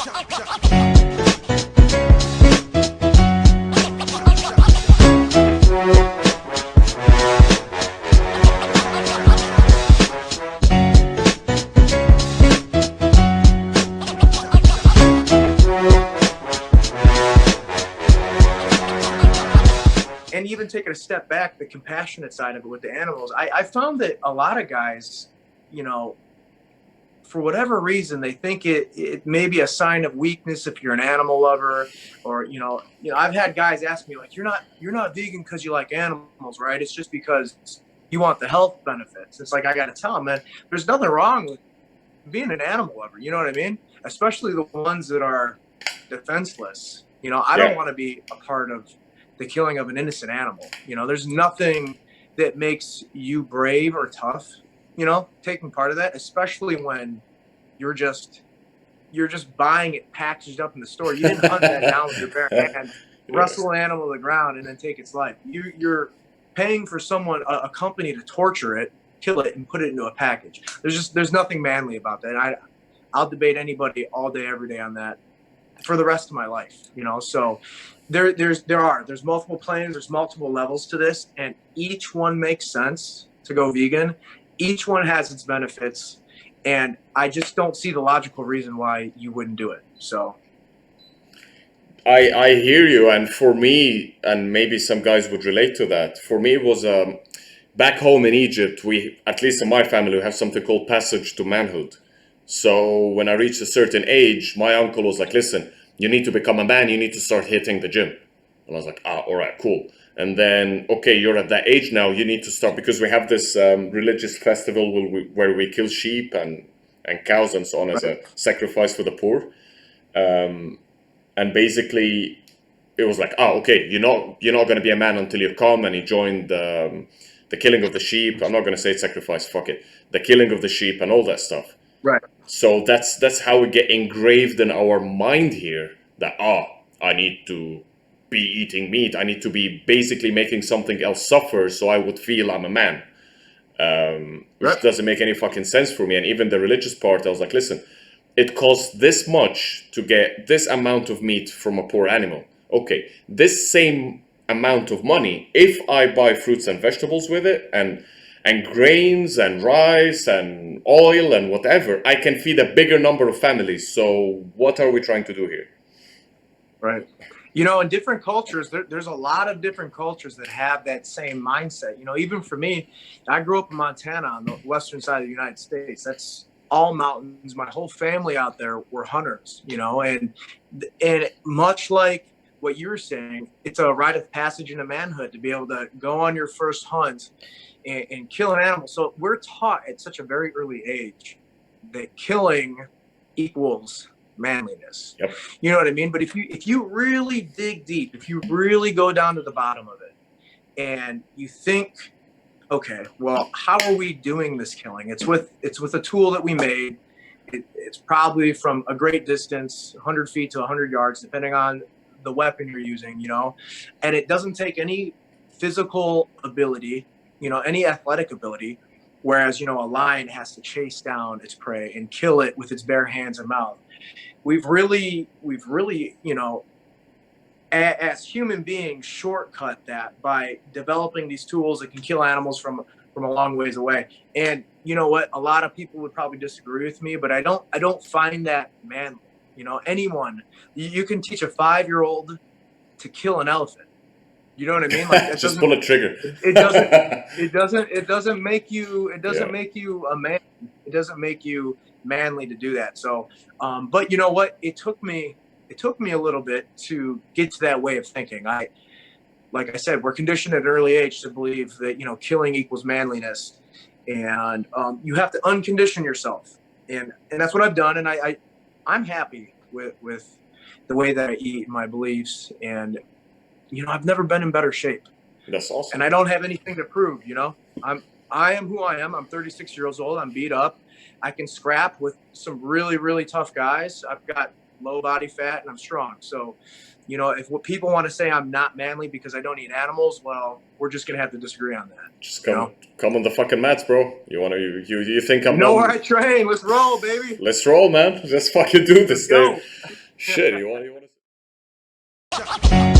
And even taking a step back, the compassionate side of it with the animals, I found that a lot of guys, you know, for whatever reason, they think it may be a sign of weakness if you're an animal lover, or I've had guys ask me like, you're not vegan because you like animals, right? It's just because you want the health benefits. It's like I got to tell them, man, there's nothing wrong with being an animal lover. You know what I mean? Especially the ones that are defenseless. I don't Yeah. want to be a part of the killing of an innocent animal. There's nothing that makes you brave or tough, taking part of that, especially when you're just buying it packaged up in the store. You didn't hunt that down with your bare hand, wrestle an animal to the ground, and then take its life. You're paying for someone, a company, to torture it, kill it, and put it into a package. There's nothing manly about that. I'll debate anybody all day, every day on that for the rest of my life. So there's multiple planes, there's multiple levels to this, and each one makes sense to go vegan. Each one has its benefits, and I just don't see the logical reason why you wouldn't do it. So I hear you, and for me, and maybe some guys would relate to that. For me, it was back home in Egypt. We, at least in my family, we have something called passage to manhood. So when I reached a certain age, my uncle was like, "Listen, you need to become a man. You need to start hitting the gym." And I was like, all right, cool. And then, okay, you're at that age now. You need to start, because we have this religious festival where we kill sheep and cows and so on as a sacrifice for the poor. And basically, it was like, okay, you're not going to be a man until you come. And he joined the killing of the sheep. I'm not going to say sacrifice, fuck it. The killing of the sheep and all that stuff. right. So that's how we get engraved in our mind here that, I need to be eating meat. I need to be basically making something else suffer so I would feel I'm a man. Which doesn't make any fucking sense for me. And even the religious part, I was like, listen, it costs this much to get this amount of meat from a poor animal. Okay, this same amount of money, if I buy fruits and vegetables with it, and grains and rice and oil and whatever, I can feed a bigger number of families. So what are we trying to do here? Right. In different cultures, there's a lot of different cultures that have that same mindset. Even for me, I grew up in Montana on the western side of the United States. That's all mountains. My whole family out there were hunters, and much like what you were saying, it's a rite of passage into manhood to be able to go on your first hunt and kill an animal. So we're taught at such a very early age that killing equals manliness. Yep. You know what I mean? But if you really dig deep, if you really go down to the bottom of it, and you think, okay, well, how are we doing this killing? It's with a tool that we made. It's probably from a great distance, 100 feet to 100 yards, depending on the weapon you're using, and it doesn't take any physical ability, any athletic ability, whereas, a lion has to chase down its prey and kill it with its bare hands and mouth. We've really, as human beings, shortcut that by developing these tools that can kill animals from a long ways away. And you know what? A lot of people would probably disagree with me, but I don't find that manly. Anyone, you can teach a 5-year-old to kill an elephant. You know what I mean? Like, that just pull a trigger. It doesn't make you make you a man. It doesn't make you manly to do that. So, but you know what? It took me a little bit to get to that way of thinking. Like I said, we're conditioned at an early age to believe that, killing equals manliness, and you have to uncondition yourself. And that's what I've done. And I'm happy with the way that I eat, my beliefs, and I've never been in better shape. That's awesome. And I don't have anything to prove. I am who I am. I'm 36 years old. I'm beat up. I can scrap with some really, really tough guys. I've got low body fat, and I'm strong. So, you know, if what people want to say I'm not manly because I don't eat animals, well, we're just gonna have to disagree on that. Just come on the fucking mats, bro. You think I'm You know not... where I train? Let's roll, baby. Let's roll, man. Let's fucking do this. Let's go. Shit, you want to...